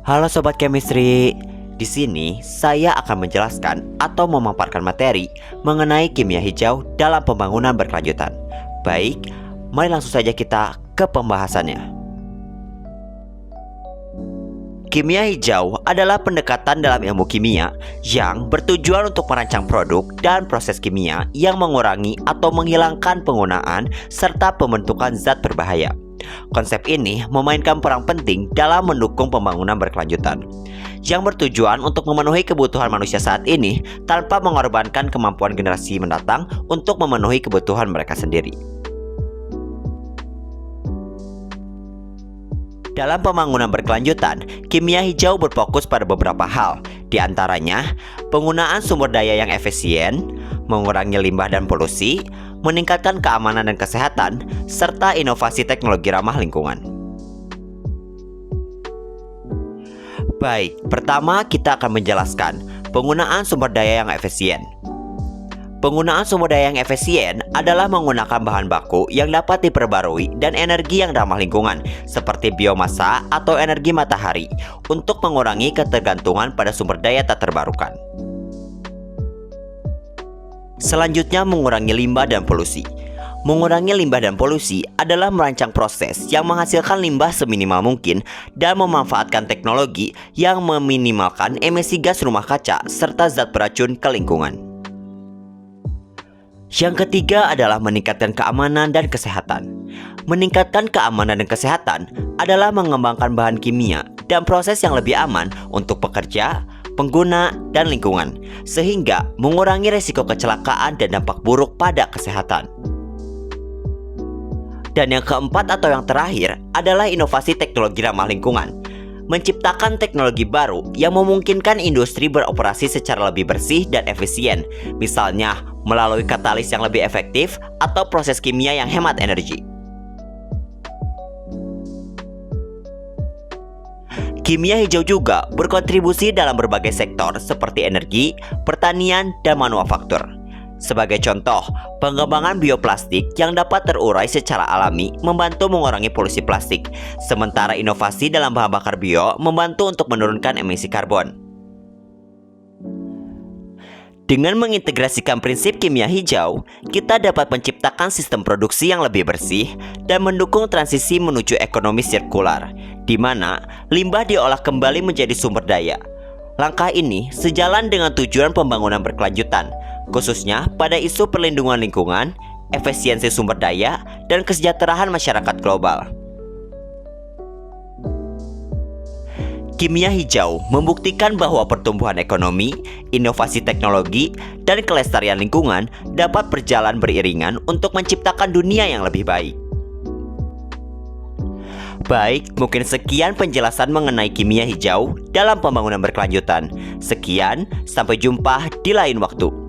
Halo Sobat Chemistry. Di sini saya akan menjelaskan atau memaparkan materi mengenai kimia hijau dalam pembangunan berkelanjutan. Baik, mari langsung saja kita ke pembahasannya. Kimia hijau adalah pendekatan dalam ilmu kimia yang bertujuan untuk merancang produk dan proses kimia yang mengurangi atau menghilangkan penggunaan serta pembentukan zat berbahaya. Konsep ini memainkan peran penting dalam mendukung pembangunan berkelanjutan yang bertujuan untuk memenuhi kebutuhan manusia saat ini tanpa mengorbankan kemampuan generasi mendatang untuk memenuhi kebutuhan mereka sendiri. Dalam pembangunan berkelanjutan, kimia hijau berfokus pada beberapa hal, di antaranya penggunaan sumber daya yang efisien, mengurangi limbah dan polusi, meningkatkan keamanan dan kesehatan, serta inovasi teknologi ramah lingkungan. Baik, pertama kita akan menjelaskan penggunaan sumber daya yang efisien. Penggunaan sumber daya yang efisien adalah menggunakan bahan baku yang dapat diperbarui dan energi yang ramah lingkungan, seperti biomasa atau energi matahari, untuk mengurangi ketergantungan pada sumber daya tak terbarukan. Selanjutnya, mengurangi limbah dan polusi. Mengurangi limbah dan polusi adalah merancang proses yang menghasilkan limbah seminimal mungkin dan memanfaatkan teknologi yang meminimalkan emisi gas rumah kaca serta zat beracun ke lingkungan. Yang ketiga adalah meningkatkan keamanan dan kesehatan. Meningkatkan keamanan dan kesehatan adalah mengembangkan bahan kimia dan proses yang lebih aman untuk pekerja, pengguna, dan lingkungan, sehingga mengurangi risiko kecelakaan dan dampak buruk pada kesehatan. Dan yang keempat atau yang terakhir adalah inovasi teknologi ramah lingkungan. Menciptakan teknologi baru yang memungkinkan industri beroperasi secara lebih bersih dan efisien, misalnya melalui katalis yang lebih efektif atau proses kimia yang hemat energi. Kimia hijau juga berkontribusi dalam berbagai sektor seperti energi, pertanian, dan manufaktur. Sebagai contoh, pengembangan bioplastik yang dapat terurai secara alami membantu mengurangi polusi plastik, sementara inovasi dalam bahan bakar bio membantu untuk menurunkan emisi karbon. Dengan mengintegrasikan prinsip kimia hijau, kita dapat menciptakan sistem produksi yang lebih bersih dan mendukung transisi menuju ekonomi sirkular, di mana limbah diolah kembali menjadi sumber daya. Langkah ini sejalan dengan tujuan pembangunan berkelanjutan, khususnya pada isu perlindungan lingkungan, efisiensi sumber daya, dan kesejahteraan masyarakat global. Kimia hijau membuktikan bahwa pertumbuhan ekonomi, inovasi teknologi, dan kelestarian lingkungan dapat berjalan beriringan untuk menciptakan dunia yang lebih baik. Baik, mungkin sekian penjelasan mengenai kimia hijau dalam pembangunan berkelanjutan. Sekian, sampai jumpa di lain waktu.